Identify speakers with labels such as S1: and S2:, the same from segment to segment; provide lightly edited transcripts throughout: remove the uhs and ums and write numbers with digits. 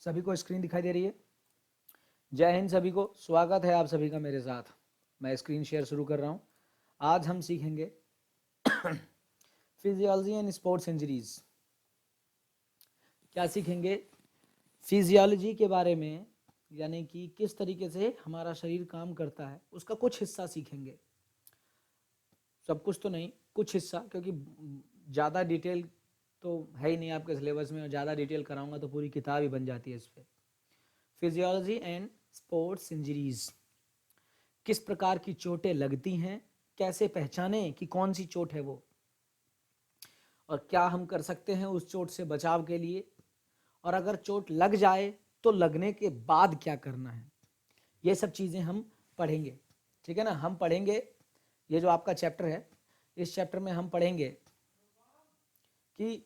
S1: सभी को स्क्रीन दिखाई दे रही है? जय हिंद सभी को, स्वागत है आप सभी का मेरे साथ। मैं स्क्रीन शेयर शुरू कर रहा हूं। आज हम सीखेंगे फिजियोलॉजी एंड स्पोर्ट्स इंजरीज। क्या सीखेंगे? फिजियोलॉजी के बारे में, यानी कि किस तरीके से हमारा शरीर काम करता है उसका कुछ हिस्सा सीखेंगे। सब कुछ तो नहीं, कुछ हिस्सा, क्योंकि ज़्यादा डिटेल तो है ही नहीं आपके सिलेबस में, और ज़्यादा डिटेल कराऊंगा तो पूरी किताब ही बन जाती है इस पर। फिजियोलॉजी एंड स्पोर्ट्स इंजरीज, किस प्रकार की चोटें लगती हैं, कैसे पहचानें कि कौन सी चोट है वो, और क्या हम कर सकते हैं उस चोट से बचाव के लिए, और अगर चोट लग जाए तो लगने के बाद क्या करना है। ये सब चीज़ें हम पढ़ेंगे, ठीक है ना। हम पढ़ेंगे, ये जो आपका चैप्टर है, इस चैप्टर में हम पढ़ेंगे कि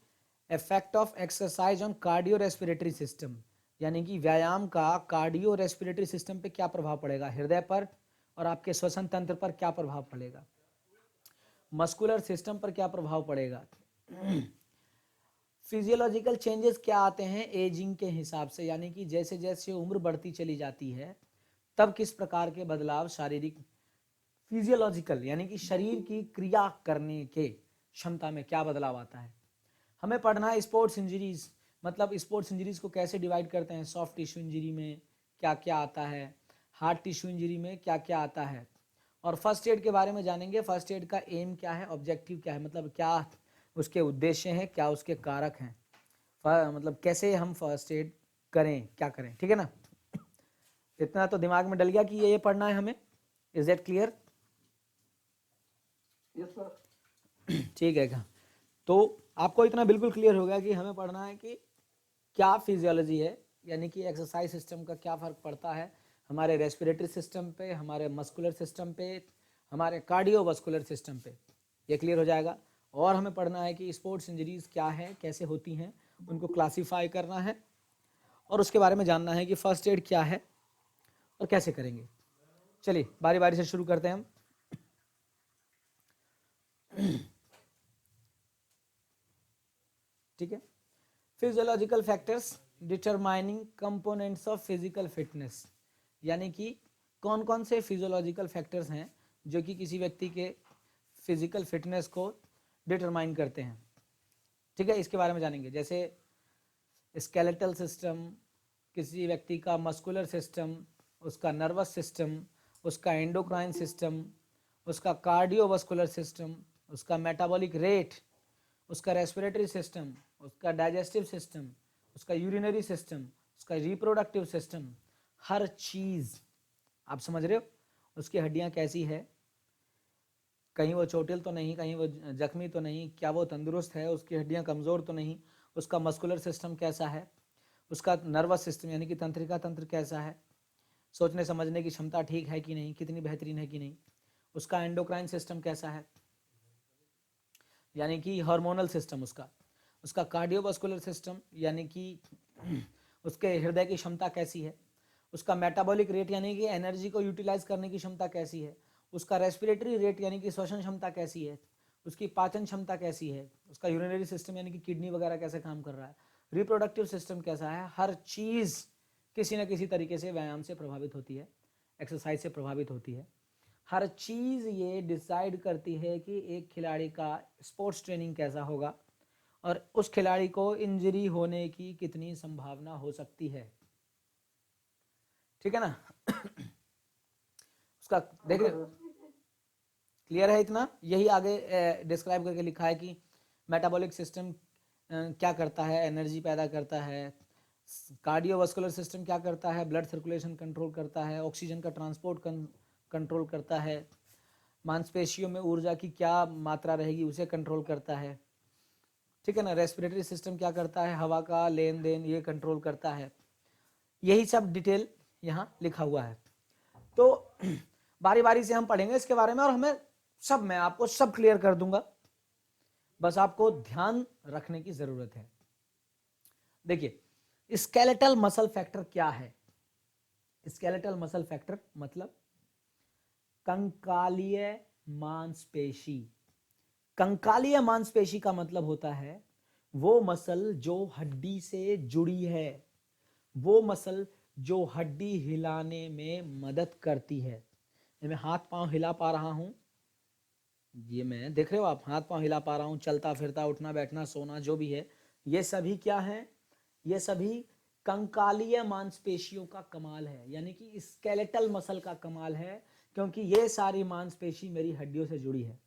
S1: effect of exercise on cardio respiratory system, यानी कि व्यायाम का कार्डियो रेस्पिरेटरी सिस्टम पे क्या प्रभाव पड़ेगा, हृदय पर और आपके श्वसन तंत्र पर क्या प्रभाव पड़ेगा, मस्कुलर सिस्टम पर क्या प्रभाव पड़ेगा, फिजियोलॉजिकल चेंजेस क्या आते हैं एजिंग के हिसाब से, यानी कि जैसे जैसे उम्र बढ़ती चली जाती है तब किस प्रकार के बदलाव शारीरिक, फिजियोलॉजिकल यानी कि शरीर की क्रिया करने के क्षमता में क्या बदलाव आता है। हमें पढ़ना है स्पोर्ट्स इंजरीज, मतलब स्पोर्ट्स इंजरीज को कैसे डिवाइड करते हैं। सॉफ्ट टिश्यू इंजरी में क्या क्या आता है, हार्ड टिश्यू इंजरी में क्या क्या आता है, और फर्स्ट एड के बारे में जानेंगे। फर्स्ट एड का एम क्या है, ऑब्जेक्टिव क्या है, मतलब क्या उसके उद्देश्य हैं, क्या उसके कारक हैं, मतलब कैसे हम फर्स्ट एड करें, क्या करें, ठीक है ना। इतना तो दिमाग में डल गया कि ये पढ़ना है हमें। Is that clear?
S2: Yes sir.
S1: ठीक है क्या? तो आपको इतना बिल्कुल क्लियर हो गया कि हमें पढ़ना है कि क्या फिजियोलॉजी है, यानी कि एक्सरसाइज सिस्टम का क्या फ़र्क पड़ता है हमारे रेस्पिरेटरी सिस्टम पे, हमारे मस्कुलर सिस्टम पे, हमारे कार्डियोवास्कुलर सिस्टम पे। ये क्लियर हो जाएगा। और हमें पढ़ना है कि स्पोर्ट्स इंजरीज क्या है, कैसे होती हैं, उनको क्लासीफाई करना है, और उसके बारे में जानना है कि फर्स्ट एड क्या है और कैसे करेंगे। चलिए बारी बारी से शुरू करते हैं हम। ठीक है। Physiological factors determining components of physical fitness, यानी कि कौन कौन से फिजियोलॉजिकल फैक्टर्स हैं जो कि किसी व्यक्ति के फिजिकल फिटनेस को डिटरमाइन करते हैं। ठीक है, इसके बारे में जानेंगे। जैसे स्केलेटल सिस्टम, किसी व्यक्ति का मस्कुलर सिस्टम, उसका नर्वस सिस्टम, उसका एंडोक्राइन सिस्टम, उसका कार्डियोवास्कुलर सिस्टम, उसका मेटाबॉलिक रेट, उसका रेस्पिरेटरी सिस्टम, उसका डाइजेस्टिव सिस्टम, उसका यूरिनरी सिस्टम, उसका रिप्रोडक्टिव सिस्टम, हर चीज़ आप समझ रहे हो। उसकी हड्डियाँ कैसी है, कहीं वो चोटिल तो नहीं, कहीं वो जख्मी तो नहीं, क्या वो तंदुरुस्त है, उसकी हड्डियाँ कमज़ोर तो नहीं, उसका मस्कुलर सिस्टम कैसा है, उसका नर्वस सिस्टम यानी कि तंत्रिका तंत्र कैसा है, सोचने समझने की क्षमता ठीक है कि नहीं, कितनी बेहतरीन है कि नहीं, उसका एंडोक्राइन सिस्टम कैसा है, यानी कि हार्मोनल सिस्टम उसका, उसका कार्डियोवास्कुलर सिस्टम यानी कि उसके हृदय की क्षमता कैसी है, उसका मेटाबॉलिक रेट यानी कि एनर्जी को यूटिलाइज करने की क्षमता कैसी है, उसका रेस्पिरेटरी रेट यानी कि श्वसन क्षमता कैसी है, उसकी पाचन क्षमता कैसी है, उसका यूरिनरी सिस्टम यानी कि किडनी वगैरह कैसे काम कर रहा है, रिप्रोडक्टिव सिस्टम कैसा है। हर चीज़ किसी न किसी तरीके से व्यायाम से प्रभावित होती है, एक्सरसाइज से प्रभावित होती है। हर चीज़ ये डिसाइड करती है कि एक खिलाड़ी का स्पोर्ट्स ट्रेनिंग कैसा होगा और उस खिलाड़ी को इंजरी होने की कितनी संभावना हो सकती है। ठीक है ना। उसका देख रहे हो, क्लियर है इतना। यही आगे डिस्क्राइब करके लिखा है कि मेटाबॉलिक सिस्टम क्या करता है, एनर्जी पैदा करता है, कार्डियोवास्कुलर सिस्टम क्या करता है, ब्लड सर्कुलेशन कंट्रोल करता है, ऑक्सीजन का ट्रांसपोर्ट कंट्रोल करता है, मांसपेशियों में ऊर्जा की क्या मात्रा रहेगी उसे कंट्रोल करता है। ठीक है ना। रेस्पिरेटरी सिस्टम क्या करता है, हवा का लेन देन ये कंट्रोल करता है। यही सब डिटेल यहाँ लिखा हुआ है। तो बारी बारी से हम पढ़ेंगे इसके बारे में, और हमें सब, मैं आपको सब क्लियर कर दूंगा, बस आपको ध्यान रखने की जरूरत है। देखिए स्केलेटल मसल फैक्टर क्या है। स्केलेटल मसल फैक्टर मतलब कंकालीय मांसपेशी। कंकालीय मांसपेशी का मतलब होता है वो मसल जो हड्डी से जुड़ी है, वो मसल जो हड्डी हिलाने में मदद करती है। मैं हाथ पांव हिला पा रहा हूं, ये मैं देख रहे हो आप, हाथ पांव हिला पा रहा हूं, चलता फिरता, उठना बैठना, सोना, जो भी है, ये सभी क्या है? ये सभी कंकालीय मांसपेशियों का कमाल है, यानी कि स्केलेटल मसल का कमाल है, क्योंकि ये सारी मांसपेशी मेरी हड्डियों से जुड़ी है।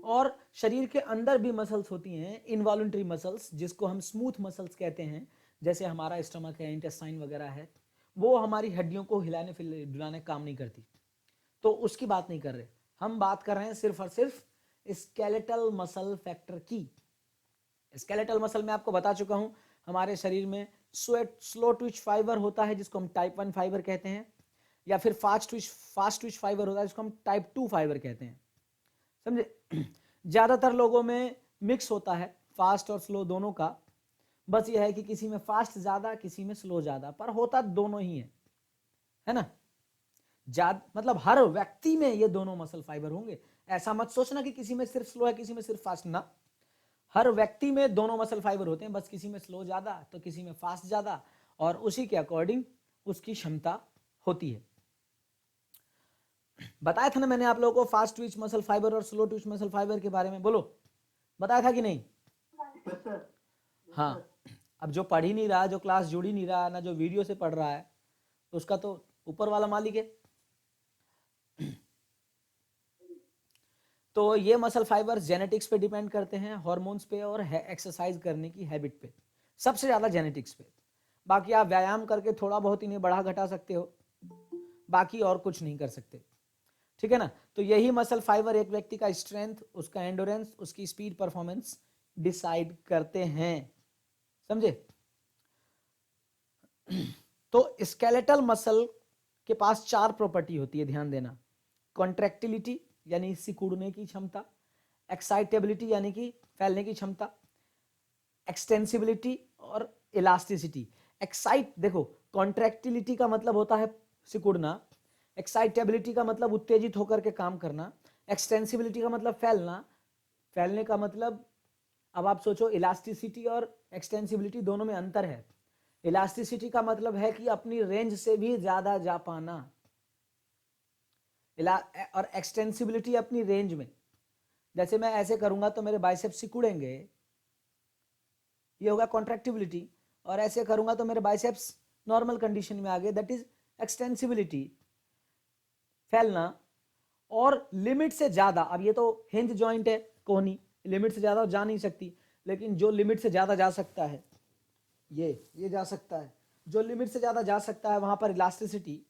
S1: और शरीर के अंदर भी मसल्स होती हैं, इनवॉलंटरी मसल्स, जिसको हम स्मूथ मसल्स कहते हैं, जैसे हमारा स्टमक है, इंटेस्टाइन वगैरह है, वो हमारी हड्डियों को हिलाने डुलाने काम नहीं करती, तो उसकी बात नहीं कर रहे। हम बात कर रहे हैं सिर्फ और सिर्फ स्केलेटल मसल फैक्टर की। स्केलेटल मसल में आपको बता चुका हूं, हमारे शरीर में स्लो ट्विच फाइबर होता है, जिसको हम टाइप 1 फाइबर कहते हैं, या फिर फास्ट ट्विच फाइबर होता है, जिसको हम टाइप 2 फाइबर कहते हैं, समझे? ज्यादातर लोगों में मिक्स होता है फास्ट और स्लो दोनों का, बस यह है कि किसी में फास्ट ज्यादा, किसी में स्लो ज्यादा, पर होता दोनों ही है ना? मतलब हर व्यक्ति में ये दोनों मसल फाइबर होंगे। ऐसा मत सोचना कि किसी में सिर्फ स्लो है, किसी में सिर्फ फास्ट, ना, हर व्यक्ति में दोनों मसल फाइबर होते हैं, बस किसी में स्लो ज्यादा तो किसी में फास्ट ज्यादा, और उसी के अकॉर्डिंग उसकी क्षमता होती है। बताया था ना मैंने आप लोगों को फास्ट ट्विच मसल फाइबर और स्लो ट्विच मसल फाइबर के बारे में, बोलो, बताया था कि नहीं? हाँ, अब जो पढ़ ही नहीं रहा, जो क्लास जुड़ ही नहीं रहा ना, जो वीडियो से पढ़ रहा है, तो उसका तो ऊपर वाला मालिक है। तो ये मसल फाइबर्स जेनेटिक्स पे डिपेंड करते हैं, हार्मोन्स पे और एक्सरसाइज करने की हैबिट पे, सबसे ज्यादा जेनेटिक्स पे। बाकी आप व्यायाम करके थोड़ा बहुत इन्हें बढ़ा घटा सकते हो, बाकी और कुछ नहीं कर सकते, ठीक है ना? तो यही मसल फाइबर एक व्यक्ति का स्ट्रेंथ, उसका एंडोरेंस, उसकी स्पीड, परफॉर्मेंस डिसाइड करते हैं, समझे? तो स्केलेटल मसल के पास 4 प्रॉपर्टी होती है, ध्यान देना। कॉन्ट्रैक्टिलिटी यानी सिकुड़ने की क्षमता, एक्साइटेबिलिटी यानी कि फैलने की क्षमता, एक्सटेंसिबिलिटी और इलास्टिसिटी। एक्साइट, देखो, कॉन्ट्रैक्टिलिटी का मतलब होता है सिकुड़ना, एक्साइटेबिलिटी का मतलब उत्तेजित होकर के काम करना, एक्सटेंसिबिलिटी का मतलब फैलना, फैलने का मतलब, अब आप सोचो, इलास्टिसिटी और एक्सटेंसिबिलिटी दोनों में अंतर है। इलास्टिसिटी का मतलब है कि अपनी रेंज से भी ज्यादा जा पाना, और एक्सटेंसिबिलिटी अपनी रेंज में, जैसे मैं ऐसे करूंगा तो मेरे बाइसेप्स सिकुड़ेंगे, ये होगा कॉन्ट्रैक्टिबिलिटी, और ऐसे करूंगा तो मेरे बाइसेप्स नॉर्मल कंडीशन में आ गए, दैट इज एक्सटेंसिबिलिटी, फैलना। और लिमिट से ज्यादा, अब ये तो हिंज जॉइंट है, कोहनी, लिमिट से ज्यादा जा नहीं सकती, लेकिन जो लिमिट से ज्यादा जा सकता है, ये जा सकता है, जो लिमिट से ज्यादा जा सकता है, वहां पर इलास्टिसिटी,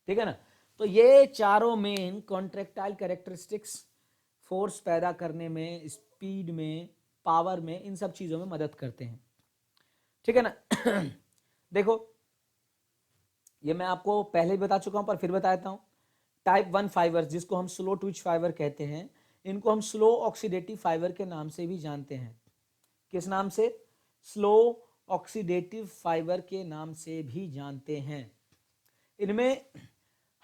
S1: ठीक है ना? तो ये चारों मेन कॉन्ट्रैक्टाइल कैरेक्टरिस्टिक्स फोर्स पैदा करने में, स्पीड में, पावर में, इन सब चीजों में मदद करते हैं, ठीक है ना? देखो, ये मैं आपको पहले ही बता चुका हूं, पर फिर बता देता हूं। टाइप 1 फाइबर, जिसको हम स्लो ट्विच फाइबर कहते हैं, इनको हम स्लो ऑक्सीडेटिव फाइबर के नाम से भी जानते हैं। किस नाम से? स्लो ऑक्सीडेटिव फाइबर के नाम से भी जानते हैं। इनमें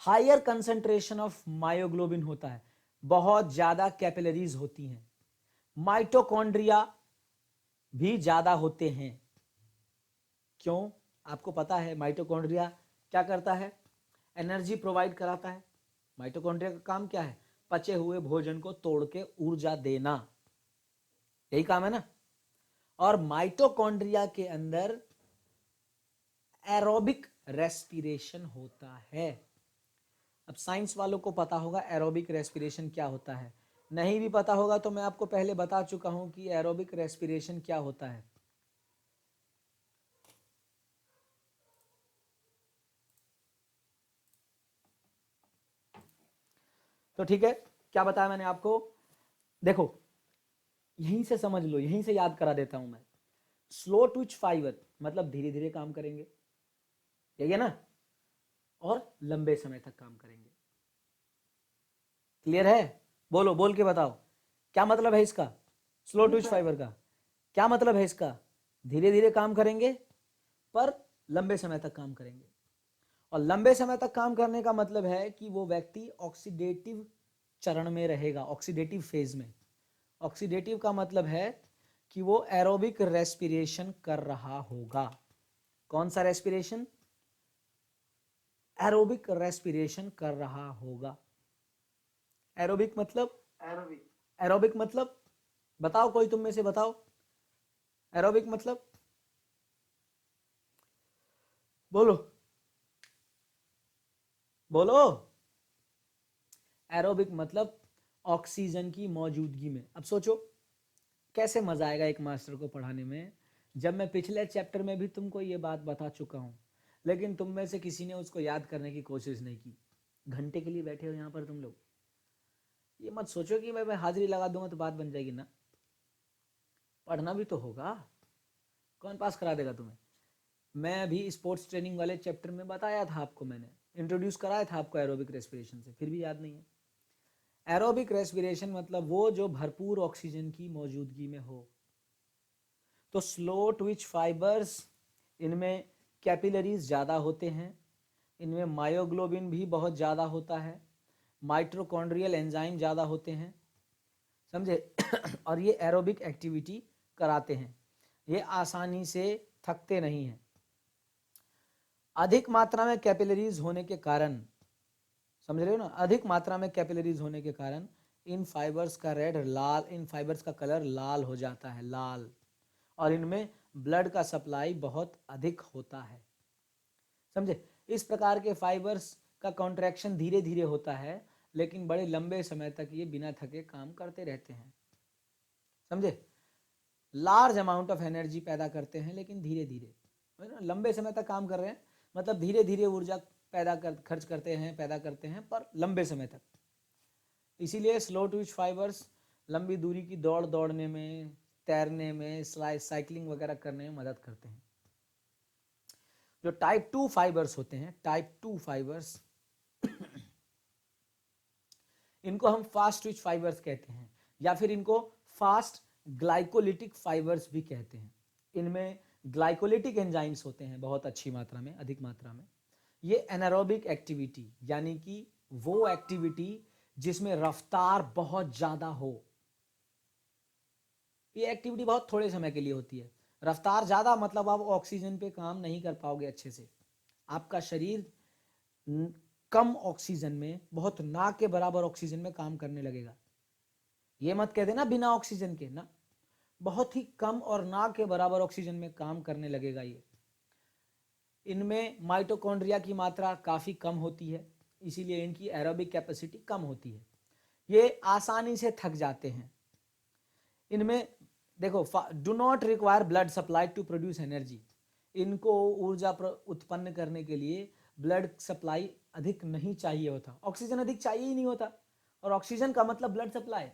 S1: हायर कंसंट्रेशन ऑफ मायोग्लोबिन होता है, बहुत ज्यादा कैपिलरीज होती हैं, माइटोकॉन्ड्रिया भी ज्यादा होते हैं। क्यों? आपको पता है माइटोकॉन्ड्रिया क्या करता है? एनर्जी प्रोवाइड कराता है। माइटोकॉन्ड्रिया का काम क्या है? पचे हुए भोजन को तोड़ के ऊर्जा देना, यही काम है ना? और माइटोकॉन्ड्रिया के अंदर एरोबिक रेस्पिरेशन होता है। अब साइंस वालों को पता होगा एरोबिक रेस्पिरेशन क्या होता है, नहीं भी पता होगा तो मैं आपको पहले बता चुका हूं कि एरोबिक रेस्पिरेशन क्या होता है। तो ठीक है, क्या बताया मैंने आपको? देखो, यहीं से समझ लो, यहीं से याद करा देता हूं मैं। स्लो ट्विच फाइबर मतलब धीरे धीरे काम करेंगे, यही है ना? और लंबे समय तक काम करेंगे। क्लियर है? बोलो, बोल के बताओ, क्या मतलब है इसका? स्लो ट्विच फाइबर का क्या मतलब है? इसका धीरे धीरे काम करेंगे पर लंबे समय तक काम करेंगे। और लंबे समय तक काम करने का मतलब है कि वो व्यक्ति ऑक्सीडेटिव चरण में रहेगा, ऑक्सीडेटिव फेज में। ऑक्सीडेटिव का मतलब है कि वो एरोबिक रेस्पिरेशन कर रहा होगा। कौन सा रेस्पिरेशन? एरोबिक रेस्पिरेशन कर रहा होगा। एरोबिक मतलब? एरोबिक मतलब बताओ, कोई तुम में से बताओ, एरोबिक मतलब बोलो बोलो। एरोबिक मतलब ऑक्सीजन की मौजूदगी में। अब सोचो कैसे मजा आएगा एक मास्टर को पढ़ाने में, जब मैं पिछले चैप्टर में भी तुमको ये बात बता चुका हूं, लेकिन तुम में से किसी ने उसको याद करने की कोशिश नहीं की। घंटे के लिए बैठे हो यहाँ पर तुम लोग। ये मत सोचो कि मैं हाजिरी लगा दूंगा तो बात बन जाएगी ना, पढ़ना भी तो होगा। कौन पास करा देगा तुम्हें? मैं अभी स्पोर्ट्स ट्रेनिंग वाले चैप्टर में बताया था आपको, मैंने इंट्रोड्यूस कराया था आपको एरोबिक रेस्पिरेशन से, फिर भी याद नहीं है। एरोबिक रेस्पिरेशन मतलब वो जो भरपूर ऑक्सीजन की मौजूदगी में हो। तो स्लो ट्विच फाइबर्स, इनमें कैपिलरीज ज़्यादा होते हैं, इनमें मायोग्लोबिन भी बहुत ज़्यादा होता है, माइट्रोकॉन्ड्रियल एंजाइम ज़्यादा होते हैं, समझे? और ये एरोबिक एक्टिविटी कराते हैं, ये आसानी से थकते नहीं हैं। अधिक मात्रा में कैपिलरीज होने के कारण, समझ रहे हो ना, अधिक मात्रा में कैपिलरीज होने के कारण इन फाइबर्स का इन फाइबर्स का कलर लाल हो जाता है, लाल, और इनमें ब्लड का सप्लाई बहुत अधिक होता है, समझे? इस प्रकार के फाइबर्स का कॉन्ट्रैक्शन धीरे धीरे होता है, लेकिन बड़े लंबे समय तक ये बिना थके काम करते रहते हैं, समझे? लार्ज अमाउंट ऑफ एनर्जी पैदा करते हैं, लेकिन धीरे धीरे, लंबे समय तक काम कर रहे हैं, मतलब धीरे धीरे ऊर्जा खर्च करते हैं, पैदा करते हैं, पर लंबे समय तक। इसीलिए स्लो ट्विच फाइबर्स लंबी दूरी की दौड़ने में, तैरने में, साइकिलिंग वगैरह करने में मदद करते हैं। जो टाइप 2 फाइबर्स होते हैं, टाइप 2 फाइबर्स, इनको हम फास्ट ट्विच फाइबर्स कहते हैं, या फिर इनको फास्ट ग्लाइकोलिटिक फाइबर्स भी कहते हैं। इनमें ग्लाइकोलिटिक एंजाइम्स होते हैं बहुत अच्छी मात्रा में, अधिक मात्रा में। ये एनारोबिक एक्टिविटी, यानी कि वो एक्टिविटी जिसमें रफ्तार बहुत ज्यादा हो, ये एक्टिविटी बहुत थोड़े समय के लिए होती है। रफ्तार ज्यादा मतलब आप ऑक्सीजन पे काम नहीं कर पाओगे अच्छे से, आपका शरीर कम ऑक्सीजन में, बहुत ना के बराबर ऑक्सीजन में काम करने लगेगा। ये मत कह देना बिना ऑक्सीजन के, ना, बहुत ही कम और ना के बराबर ऑक्सीजन में काम करने लगेगा ये। इनमें माइटोकॉन्ड्रिया की मात्रा काफ़ी कम होती है, इसीलिए इनकी एरोबिक कैपेसिटी कम होती है, ये आसानी से थक जाते हैं। इनमें देखो, do not require blood supply to produce energy, इनको ऊर्जा उत्पन्न करने के लिए ब्लड सप्लाई अधिक नहीं चाहिए होता, ऑक्सीजन अधिक चाहिए ही नहीं होता। और ऑक्सीजन का मतलब ब्लड सप्लाई,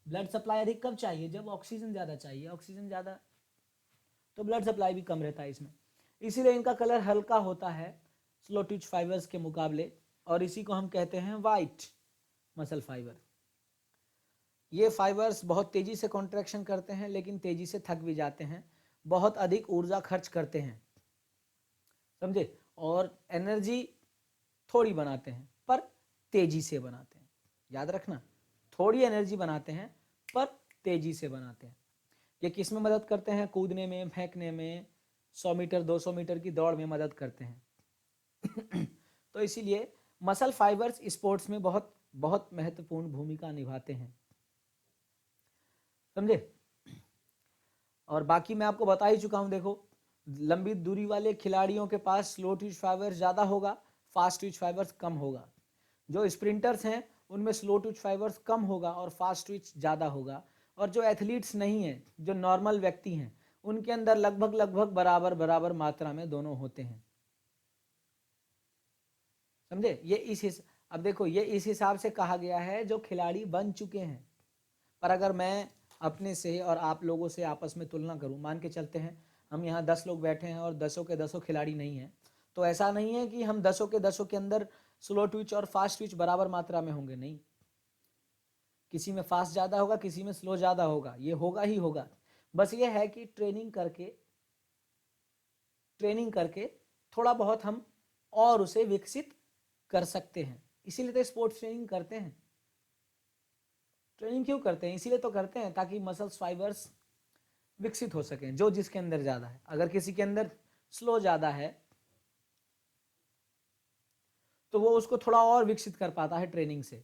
S1: ब्लड सप्लाई अधिक कब चाहिए? जब ऑक्सीजन ज़्यादा चाहिए, ऑक्सीजन ज़्यादा तो ब्लड सप्लाई भी कम रहता है इसमें, इसीलिए इनका कलर हल्का होता है स्लो ट्विच फाइबर्स के मुकाबले, और इसी को हम कहते हैं वाइट मसल फाइबर। ये फाइबर्स बहुत तेजी से कॉन्ट्रैक्शन करते हैं, लेकिन तेजी से थक भी जाते हैं, बहुत अधिक ऊर्जा खर्च करते हैं, समझे? और एनर्जी थोड़ी बनाते हैं, पर तेजी से बनाते हैं, याद रखना, थोड़ी एनर्जी बनाते हैं पर तेजी से बनाते हैं। ये किस में मदद करते हैं? कूदने में, फेंकने में, 100 मीटर 200 मीटर की दौड़ में मदद करते हैं। तो इसीलिए मसल फाइबर्स स्पोर्ट्स में बहुत बहुत महत्वपूर्ण भूमिका निभाते हैं, समझे? और बाकी मैं आपको बता ही चुका हूं, देखो, लंबी दूरी वाले खिलाड़ियों के पास स्लो ट्विच फाइबर्स ज़्यादा होगा, फास्ट ट्विच फाइबर्स कम होगा। जो स्प्रिंटर्स हैं उनमें स्लो ट्विच फाइबर्स कम होगा और फास्ट ट्विच ज़्यादा होगा। और जो एथलीट्स नहीं हैं, जो नॉर्मल व्यक्ति हैं, उनके अंदर लगभग लगभग बराबर बराबर मात्रा में दोनों होते हैं, समझे? अब देखो, ये इस हिसाब से कहा गया है जो खिलाड़ी बन चुके हैं। पर अगर मैं अपने से और आप लोगों से आपस में तुलना करूं, मान के चलते हैं हम यहाँ 10 लोग बैठे हैं और 10 के 10 खिलाड़ी नहीं हैं, तो ऐसा नहीं है कि हम 10 के 10 के अंदर स्लो ट्विच और फास्ट ट्विच बराबर मात्रा में होंगे, नहीं, किसी में फास्ट ज़्यादा होगा, किसी में स्लो ज़्यादा होगा, ये होगा ही होगा। बस ये है कि ट्रेनिंग करके थोड़ा बहुत हम और उसे विकसित कर सकते हैं, इसीलिए तो स्पोर्ट्स ट्रेनिंग करते हैं। ट्रेनिंग क्यों करते हैं? इसीलिए तो करते हैं ताकि मसल्स फाइबर्स विकसित हो सकें, जो जिसके अंदर ज़्यादा है। अगर किसी के अंदर स्लो ज़्यादा है तो वो उसको थोड़ा और विकसित कर पाता है ट्रेनिंग से।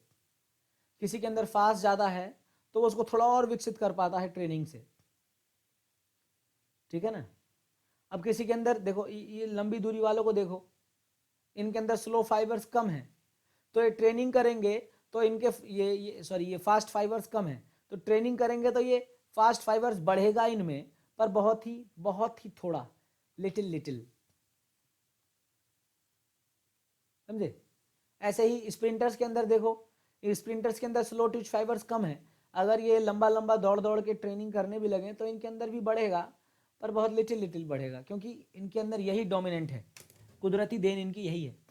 S1: किसी के अंदर फास्ट ज़्यादा है तो वो उसको थोड़ा और विकसित कर पाता है ट्रेनिंग से, ठीक है ना। अब किसी के अंदर देखो, ये लंबी दूरी वालों को देखो, इनके अंदर स्लो फाइबर्स कम है, तो ये ट्रेनिंग करेंगे तो इनके ये फास्ट फाइबर्स कम है, तो ट्रेनिंग करेंगे तो ये फास्ट फाइबर्स बढ़ेगा इनमें, पर बहुत ही थोड़ा, लिटिल लिटिल, समझे। ऐसे ही स्प्रिंटर्स के अंदर देखो, स्प्रिंटर्स के अंदर स्लो ट्विच फाइबर्स कम है, अगर ये लंबा लंबा दौड़ दौड़ के ट्रेनिंग करने भी लगे तो इनके अंदर भी बढ़ेगा, पर बहुत लिटिल लिटिल बढ़ेगा, क्योंकि इनके अंदर यही डोमिनेंट है, कुदरती देन इनकी यही है।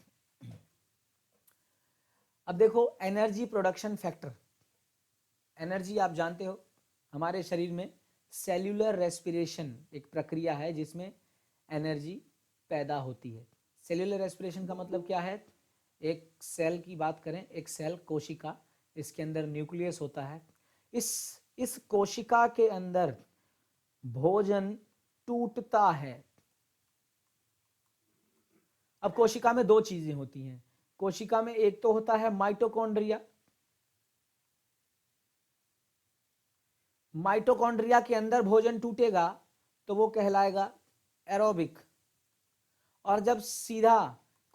S1: अब देखो एनर्जी प्रोडक्शन फैक्टर, एनर्जी आप जानते हो हमारे शरीर में सेल्यूलर रेस्पिरेशन एक प्रक्रिया है जिसमें एनर्जी पैदा होती है। सेल्यूलर रेस्पिरेशन का मतलब क्या है, एक सेल की बात करें, एक सेल कोशिका, इसके अंदर न्यूक्लियस होता है, इस कोशिका के अंदर भोजन टूटता है। अब कोशिका में दो चीजें होती हैं, कोशिका में एक तो होता है माइटोकॉन्ड्रिया, माइटोकॉन्ड्रिया के अंदर भोजन टूटेगा तो वो कहलाएगा एरोबिक, और जब सीधा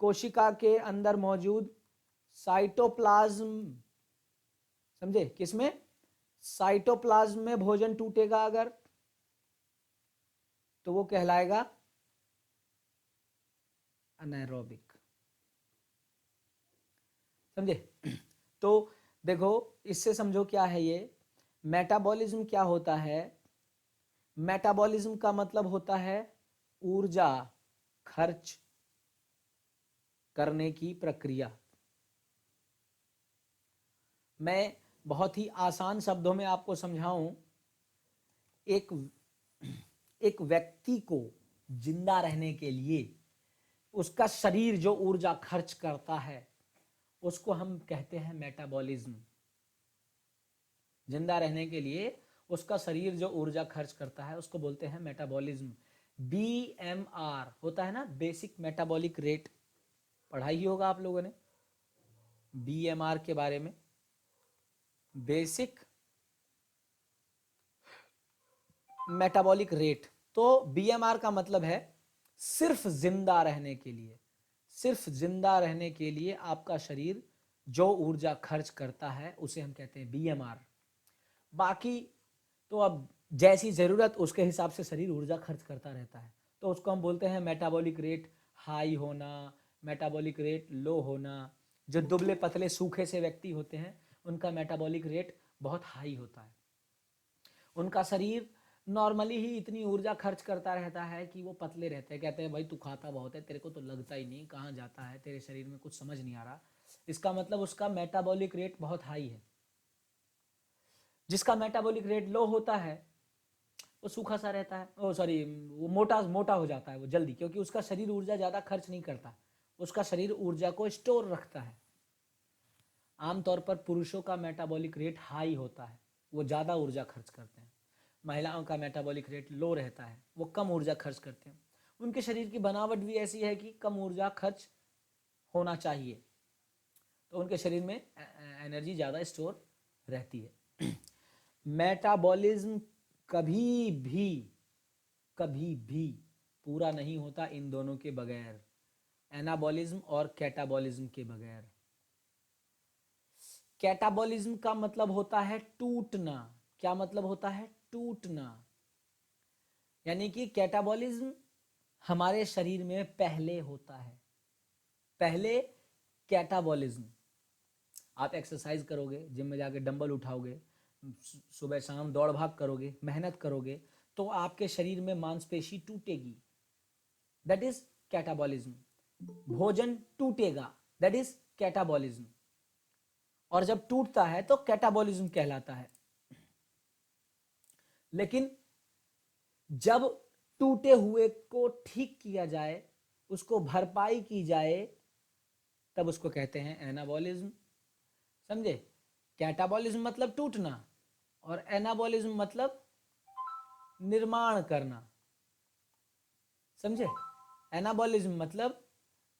S1: कोशिका के अंदर मौजूद साइटोप्लाज्म, समझे, किसमें, साइटोप्लाज्म में भोजन टूटेगा अगर, तो वो कहलाएगा अनाएरोबिक, समझे। तो देखो इससे समझो क्या है ये मेटाबॉलिज्म क्या होता है। मेटाबॉलिज्म का मतलब होता है ऊर्जा खर्च करने की प्रक्रिया। मैं बहुत ही आसान शब्दों में आपको समझाऊं, एक व्यक्ति को जिंदा रहने के लिए उसका शरीर जो ऊर्जा खर्च करता है उसको हम कहते हैं मेटाबॉलिज्म। जिंदा रहने के लिए उसका शरीर जो ऊर्जा खर्च करता है उसको बोलते हैं मेटाबॉलिज्म। BMR होता है ना, बेसिक मेटाबॉलिक रेट, पढ़ा ही होगा आप लोगों ने BMR के बारे में, बेसिक मेटाबॉलिक रेट। तो BMR का मतलब है सिर्फ जिंदा रहने के लिए, सिर्फ जिंदा रहने के लिए आपका शरीर जो ऊर्जा खर्च करता है उसे हम कहते हैं BMR। बाकी तो अब जैसी जरूरत उसके हिसाब से शरीर ऊर्जा खर्च करता रहता है, तो उसको हम बोलते हैं मेटाबॉलिक रेट हाई होना, मेटाबॉलिक रेट लो होना। जो दुबले पतले सूखे से व्यक्ति होते हैं उनका मेटाबॉलिक रेट बहुत हाई होता है, उनका शरीर नॉर्मली ही इतनी ऊर्जा खर्च करता रहता है कि वो पतले रहते हैं। कहते हैं भाई तू खाता बहुत है, तेरे को तो लगता ही नहीं, कहाँ जाता है, तेरे शरीर में कुछ समझ नहीं आ रहा। इसका मतलब उसका मेटाबॉलिक रेट बहुत हाई है। जिसका मेटाबॉलिक रेट लो होता है वो सूखा सा रहता है, ओ सॉरी, वो मोटा मोटा हो जाता है वो जल्दी, क्योंकि उसका शरीर ऊर्जा ज़्यादा खर्च नहीं करता, उसका शरीर ऊर्जा को स्टोर रखता है। आमतौर पर पुरुषों का मेटाबॉलिक रेट हाई होता है, वो ज़्यादा ऊर्जा खर्च करते हैं। महिलाओं का मेटाबॉलिक रेट लो रहता है, वो कम ऊर्जा खर्च करते हैं। उनके शरीर की बनावट भी ऐसी है कि कम ऊर्जा खर्च होना चाहिए, तो उनके शरीर में एनर्जी ज़्यादा स्टोर रहती है। मेटाबॉलिज्म कभी भी पूरा नहीं होता इन दोनों के बगैर, एनाबॉलिज्म और कैटाबॉलिज्म के बगैर। कैटाबॉलिज्म का मतलब होता है टूटना। क्या मतलब होता है, टूटना। यानी कि कैटाबॉलिज्म हमारे शरीर में पहले होता है, पहले कैटाबॉलिज्म। आप एक्सरसाइज करोगे, जिम में जाके डंबल उठाओगे, सुबह शाम दौड़ भाग करोगे, मेहनत करोगे, तो आपके शरीर में मांसपेशी टूटेगी, दैट इज कैटाबॉलिज्म। भोजन टूटेगा, दैट इज कैटाबॉलिज्म। और जब टूटता है तो कैटाबॉलिज्म कहलाता है। लेकिन जब टूटे हुए को ठीक किया जाए, उसको भरपाई की जाए, तब उसको कहते हैं एनाबॉलिज्म। समझे, कैटाबॉलिज्म मतलब टूटना और एनाबॉलिज्म मतलब निर्माण करना, समझे। एनाबॉलिज्म मतलब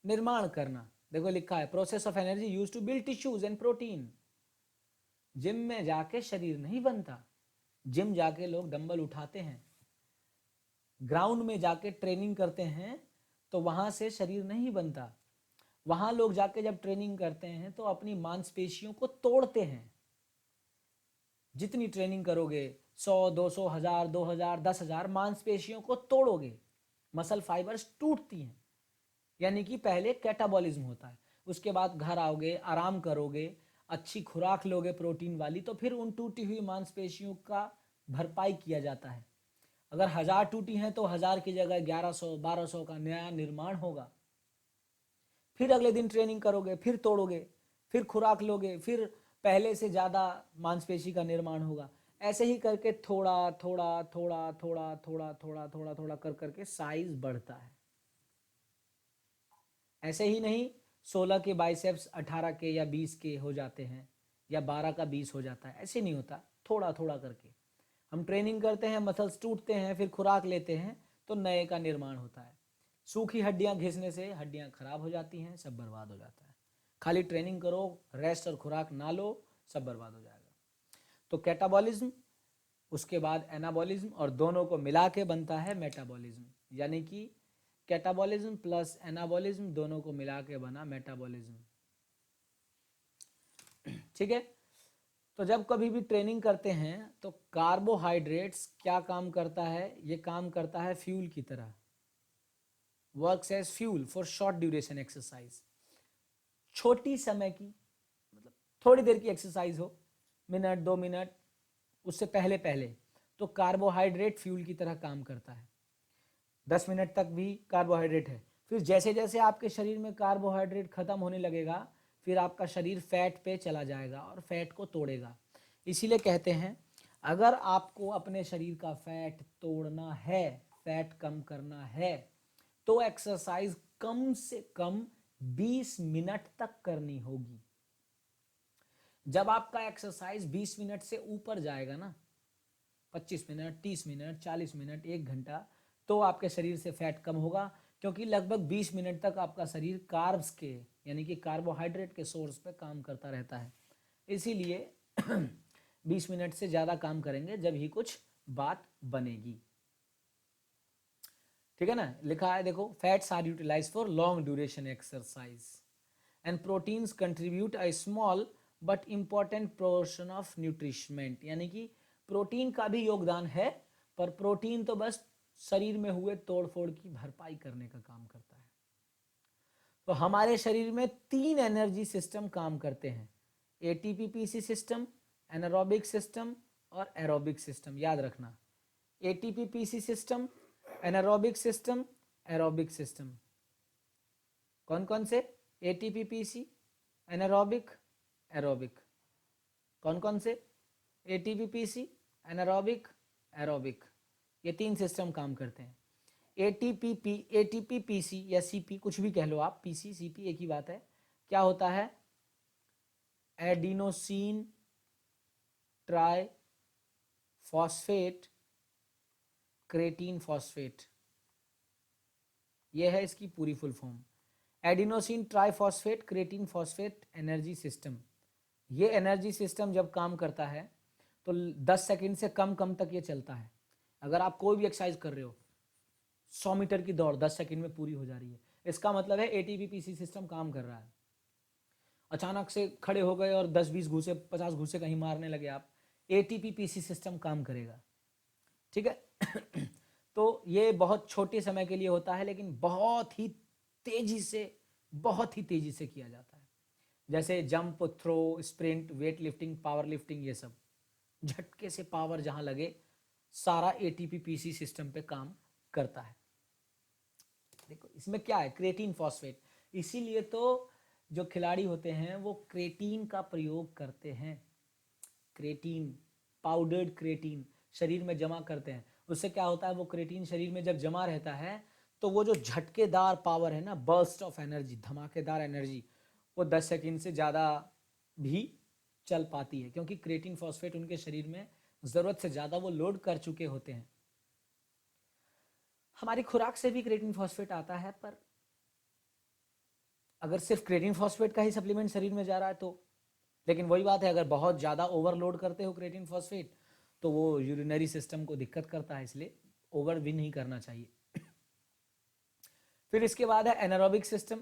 S1: निर्माण करना। देखो लिखा है process of energy use to build tissues and protein. Gym में जाके शरीर नहीं बनता, जिम जाके लोग डंबल उठाते हैं, ग्राउंड में जाके ट्रेनिंग करते हैं तो वहां से शरीर नहीं बनता। वहां लोग जाके जब ट्रेनिंग करते हैं तो अपनी मांसपेशियों को तोड़ते हैं। जितनी ट्रेनिंग करोगे 100, 200, 1000, 2000, 10,000 मांसपेशियों को तोड़ोगे, मसल फाइबर्स टूटती हैं। यानी कि पहले कैटाबॉलिज्म होता है, उसके बाद घर आओगे, आराम करोगे, अच्छी खुराक लोगे प्रोटीन वाली, तो फिर उन टूटी हुई मांसपेशियों का भरपाई किया जाता है। अगर 1000 टूटी हैं तो 1000 की जगह 1100, 1200 का नया निर्माण होगा। फिर अगले दिन ट्रेनिंग करोगे, फिर तोड़ोगे, फिर खुराक लोगे, फिर पहले से ज़्यादा मांसपेशी का निर्माण होगा। ऐसे ही करके थोड़ा थोड़ा थोड़ा थोड़ा थोड़ा थोड़ा थोड़ा थोड़ा कर करके साइज बढ़ता है। ऐसे ही नहीं 16 के बाइसेप्स 18 के या 20 के हो जाते हैं, या 12 का 20 हो जाता है, ऐसे नहीं होता। थोड़ा थोड़ा करके हम ट्रेनिंग करते हैं, मसल्स टूटते हैं, फिर खुराक लेते हैं तो नए का निर्माण होता है। सूखी हड्डियां घिसने से हड्डियां खराब हो जाती हैं, सब बर्बाद हो जाता है। खाली ट्रेनिंग करो, रेस्ट और खुराक ना लो, सब बर्बाद हो जाएगा। तो कैटाबॉलिज्म, उसके बाद एनाबॉलिज्म, और दोनों को मिला के बनता है मेटाबॉलिज्म। यानी कि कैटाबॉलिज्म प्लस एनाबॉलिज्म दोनों को मिला के बना मेटाबॉलिज्म। ठीक है। तो जब कभी भी ट्रेनिंग करते हैं तो कार्बोहाइड्रेट्स क्या काम करता है, ये काम करता है फ्यूल की तरह, works as fuel for short duration exercise. छोटी समय की, मतलब थोड़ी देर की एक्सरसाइज हो, मिनट 2 मिनट, उससे पहले पहले तो कार्बोहाइड्रेट फ्यूल की तरह काम करता है। 10 मिनट तक भी कार्बोहाइड्रेट है, फिर जैसे जैसे आपके शरीर में कार्बोहाइड्रेट खत्म होने लगेगा, फिर आपका शरीर फैट पे चला जाएगा और फैट को तोड़ेगा। इसीलिए कहते हैं अगर आपको अपने शरीर का फैट तोड़ना है, फैट कम करना है, तो एक्सरसाइज कम से कम 20 मिनट तक करनी होगी। जब आपका एक्सरसाइज 20 मिनट से ऊपर जाएगा ना, 25 मिनट, 30 मिनट, 40 मिनट, 1 घंटा, तो आपके शरीर से फैट कम होगा, क्योंकि लगभग 20 मिनट तक आपका शरीर कार्ब्स के, यानी कि कार्बोहाइड्रेट के सोर्स पे काम करता रहता है। इसीलिए 20 मिनट से ज़्यादा काम करेंगे जब ही कुछ बात बनेगी। ठीक है ना, लिखा है देखो, fats are utilise for long duration exercise and proteins contribute a small but important portion of nourishment. यानी कि प्रोटीन का भी योगदान है, पर प्रोटीन तो बस शरीर में हुए तोड़फोड़ की भरपाई करने का काम करता है। तो हमारे शरीर में 3 एनर्जी सिस्टम काम करते हैं, ATP PC system, anaerobic system और एरोबिक सिस्टम। याद रखना, ATP PC system, anaerobic system, aerobic system. कौन कौन से? ATP PC, anaerobic, aerobic. कौन कौन से? ATP PC, anaerobic, aerobic. ये 3 सिस्टम काम करते हैं। एटीपी पीसी या सीपी, कुछ भी कह लो आप, पीसी सीपी एक ही बात है। क्या होता है? Adenosine try phosphate creatine phosphate, ये है इसकी पूरी full form. Adenosine triphosphate creatine phosphate energy system. ये एनर्जी सिस्टम जब काम करता है तो 10 सेकंड से कम तक ये चलता है। अगर आप कोई भी एक्सरसाइज कर रहे हो, 100 मीटर की दौड़ 10 सेकंड में पूरी हो जा रही है, इसका मतलब है एटीपी पीसी सिस्टम काम कर रहा है। अचानक से खड़े हो गए और 10-20 घूसे 50 घूसे कहीं मारने लगे आप, एटीपी पीसी सिस्टम काम करेगा। ठीक है। तो ये बहुत छोटे समय के लिए होता है, लेकिन बहुत ही तेजी से, बहुत ही तेजी से किया जाता है। जैसे jump, throw, sprint, weight lifting, power lifting, ये सब झटके से पावर जहां लगे, सारा एटीपी पीसी सिस्टम पे काम करता है। देखो इसमें क्या है, क्रेटीन फॉस्फेट। इसीलिए तो जो खिलाड़ी होते हैं वो क्रेटीन का प्रयोग करते हैं। क्रेटीन, पाउडर्ड क्रेटीन शरीर में जमा करते हैं। उससे क्या होता है, वो क्रेटीन शरीर में जब जमा रहता है तो वो जो झटकेदार पावर है ना, बर्स्ट ऑफ एनर्जी, धमाकेदार एनर्जी, वो 10 सेकंड से ज़्यादा भी चल पाती है, क्योंकि क्रेटीन फॉस्फेट उनके शरीर में ज़रूरत से ज़्यादा वो लोड कर चुके होते हैं। हमारी खुराक से भी क्रेटिन फॉस्फेट आता है, पर अगर सिर्फ क्रेटिन फॉस्फेट का ही सप्लीमेंट शरीर में जा रहा है तो, लेकिन वही बात है, अगर बहुत ज़्यादा ओवरलोड करते हो क्रेटिन फॉस्फेट तो वो यूरिनरी सिस्टम को दिक्कत करता है, इसलिए ओवर भी नहीं करना चाहिए। फिर इसके बाद है एनारोबिक सिस्टम।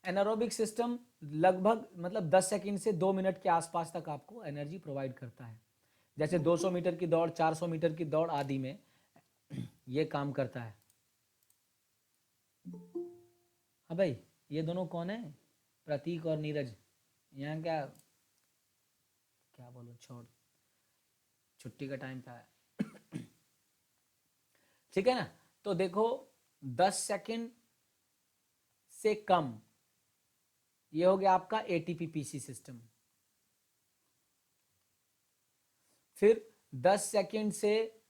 S1: एनारोबिक सिस्टम लगभग मतलब 10 सेकंड से 2 मिनट के आसपास तक आपको एनर्जी प्रोवाइड करता है। जैसे 200 मीटर की दौड़, 400 मीटर की दौड़ आदि में ये काम करता है। हाँ भाई, ये दोनों कौन है? प्रतीक और नीरज। यहाँ क्या क्या बोलो, छोड़, छुट्टी का टाइम था। ठीक है ना। तो देखो 10 सेकंड से कम, ये हो गया आपका एटीपी पीसी सिस्टम। फिर 10 सेकंड से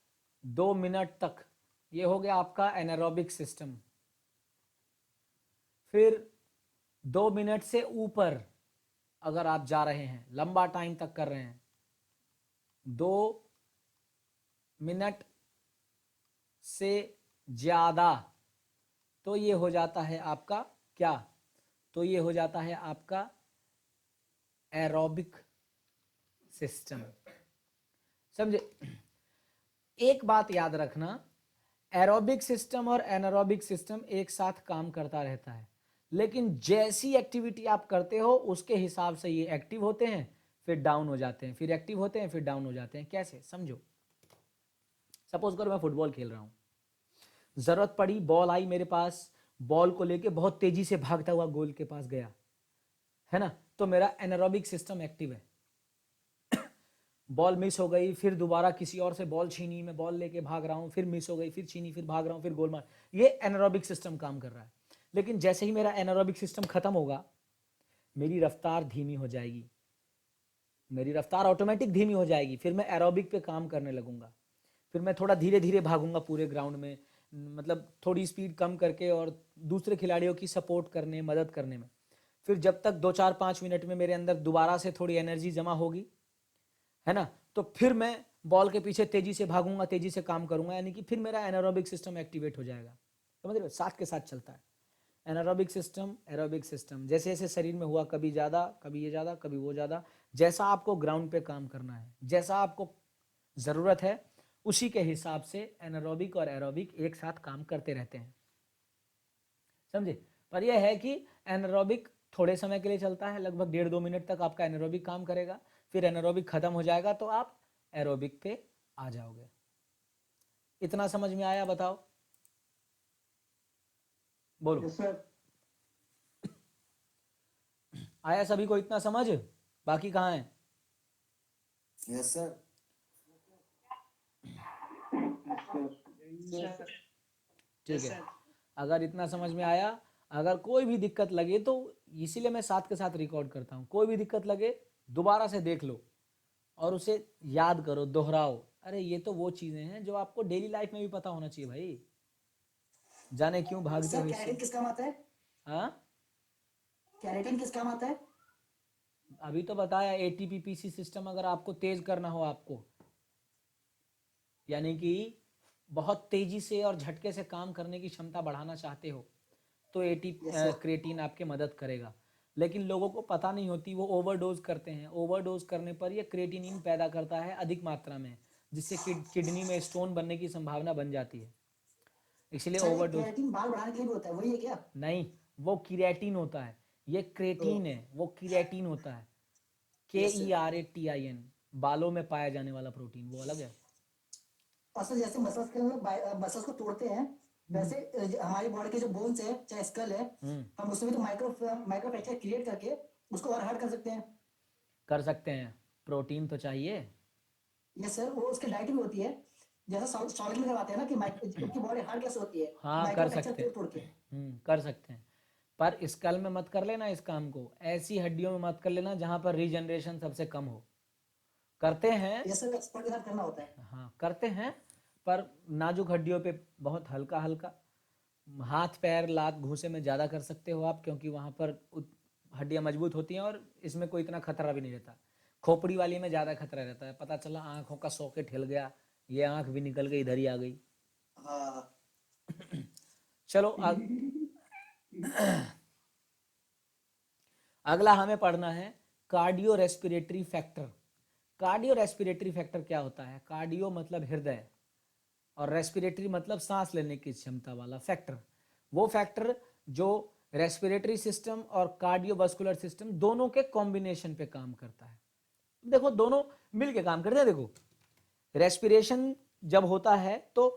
S1: 2 मिनट तक, ये हो गया आपका एनारोबिक सिस्टम। फिर 2 मिनट से ऊपर अगर आप जा रहे हैं, लंबा टाइम तक कर रहे हैं, 2 मिनट से ज्यादा, तो ये हो जाता है आपका क्या? तो ये हो जाता है आपका एरोबिक सिस्टम। समझे? एक बात याद रखना, एरोबिक सिस्टम और एनारोबिक सिस्टम एक साथ काम करता रहता है, लेकिन जैसी एक्टिविटी आप करते हो उसके हिसाब से ये एक्टिव होते हैं, फिर डाउन हो जाते हैं, फिर एक्टिव होते हैं, फिर डाउन हो जाते हैं। कैसे? समझो, सपोज करो मैं फुटबॉल खेल रहा हूँ, जरूरत पड़ी, बॉल आई मेरे पास, बॉल को लेके बहुत तेजी से भागता हुआ गोल के पास गया, है ना, तो मेरा एनारोबिक सिस्टम एक्टिव है। बॉल मिस हो गई, फिर दोबारा किसी और से बॉल छीनी, मैं बॉल लेके भाग रहा हूँ, फिर मिस हो गई, फिर छीनी, फिर भाग रहा हूँ, फिर गोल मार, ये एनारोबिक सिस्टम काम कर रहा है। लेकिन जैसे ही मेरा एनारोबिक सिस्टम खत्म होगा, मेरी रफ्तार धीमी हो जाएगी, मेरी रफ्तार ऑटोमेटिक धीमी हो जाएगी, फिर मैं एरोबिक पे काम करने लगूंगा, फिर मैं थोड़ा धीरे धीरे भागूंगा पूरे ग्राउंड में, मतलब थोड़ी स्पीड कम करके और दूसरे खिलाड़ियों की सपोर्ट करने, मदद करने में। फिर जब तक 2 4 5 मिनट में मेरे अंदर दोबारा से थोड़ी एनर्जी जमा होगी, है ना, तो फिर मैं बॉल के पीछे तेजी से भागूंगा, तेजी से काम करूंगा, यानी कि फिर मेरा एनारोबिक सिस्टम एक्टिवेट हो जाएगा। समझ रहे हो? साथ के साथ चलता है एनारोबिक सिस्टम, एरोबिक सिस्टम। जैसे जैसे शरीर में हुआ, कभी ज़्यादा, कभी ये ज़्यादा, कभी वो ज़्यादा, जैसा आपको ग्राउंड पे काम करना है, जैसा आपको ज़रूरत है, उसी के हिसाब से एनारोबिक और एरोबिक एक साथ काम करते रहते हैं। समझे? पर यह है कि एनारोबिक थोड़े समय के लिए चलता है, लगभग 1.5 2 मिनट तक आपका एनारोबिक काम करेगा, फिर एनारोबिक खत्म हो जाएगा तो आप एरोबिक पे आ जाओगे। इतना समझ में आया? बताओ, बोलो।
S2: Yes sir.
S1: आया सभी को इतना समझ? बाकी कहाँ है?
S2: Yes sir.
S1: ठीक है, अगर इतना समझ में आया, अगर कोई भी दिक्कत लगे तो, इसीलिए मैं साथ के साथ रिकॉर्ड करता हूँ, कोई भी दिक्कत लगे दोबारा से देख लो और उसे याद करो, दोहराओ। अरे ये तो वो चीजें हैं जो आपको डेली लाइफ में भी पता होना चाहिए भाई, जाने क्यों भागते हो
S2: सर
S1: इससे।
S2: कैरेटिन किस काम आता है?
S1: हाँ,
S2: कैरेटिन किस काम आता है?
S1: अभी तो बताया, एटीपी पीसी सिस्टम अगर आपको तेज करना हो, आपको यानी कि बहुत तेजी से और झटके से काम करने की क्षमता बढ़ाना चाहते हो, तो
S2: यस सर।
S1: क्रिएटिन आपके मदद करेगा। लेकिन लोगों को पता नहीं होती, वो ओवरडोज करते हैं, ओवरडोज करने पर ये क्रिएटिनिन पैदा करता है अधिक मात्रा में, जिससे किडनी में स्टोन बनने की संभावना बन जाती है, इसलिए
S2: अच्छा, ये
S1: ओवरडोज।
S2: कैरेटिन बाल बढ़ाने के लिए भी होता है, वही है क्या?
S1: नहीं, वो क्रिएटिन होता है, ये
S2: ओ।
S1: क्रेटीन है, वो क्रिएटिन होता है,
S2: यस सर।
S1: KERATIN, बालों में पाया जाने वाला प्रोटीन, वो अलग है।
S2: और सर जैसे मसल्स के मसल्स को तोड़ते हैं, वैसे हमारी बॉडी के जो बोन्स है, चाहे स्कल है,
S1: हम्म,
S2: हम उसमें भी तो माइक्रो फ्रैक्चर क्रिएट करके उसको और हार्ड कर सकते हैं।
S1: कर सकते हैं, प्रोटीन तो चाहिए।
S2: यस सर, वो उसकी डाइट भी होती है। जैसा सॉलिड में करवाते हैं ना कि उनकी बॉडी हार्ड कैसे होती है,
S1: हाँ,
S2: माइक्रो
S1: कर
S2: फ्रैक्चर
S1: सकते
S2: तोड़
S1: हैं,
S2: तोड़ के।
S1: कर सकते हैं, पर स्कल में मत कर लेना इस काम को, ऐसी हड्डियों में मत कर लेना जहां पर रीजनरेशन सबसे कम हो। करते हैं,
S2: यस सर, एक्सपर्ट के साथ करना होता है।
S1: हाँ करते हैं, पर नाजुक हड्डियों पे बहुत हल्का हल्का, हाथ पैर लात घूंसे में ज़्यादा कर सकते हो आप, क्योंकि वहाँ पर हड्डियाँ मजबूत होती हैं और इसमें कोई इतना खतरा भी नहीं रहता। खोपड़ी वाली में ज़्यादा खतरा रहता है, पता चला आँखों का सॉकेट हिल गया, ये आँख भी निकल गई, इधर ही आ गई।
S2: हाँ।
S1: चलो अगला हमें पढ़ना है cardio respiratory factor. Cardio respiratory factor क्या होता है? कार्डियो मतलब हृदय और रेस्पिरेटरी मतलब सांस लेने की क्षमता वाला फैक्टर। वो फैक्टर जो रेस्पिरेटरी सिस्टम और कार्डियोवास्कुलर सिस्टम दोनों के कॉम्बिनेशन पे काम करता है। देखो दोनों मिलके काम करते हैं। देखो रेस्पिरेशन जब होता है तो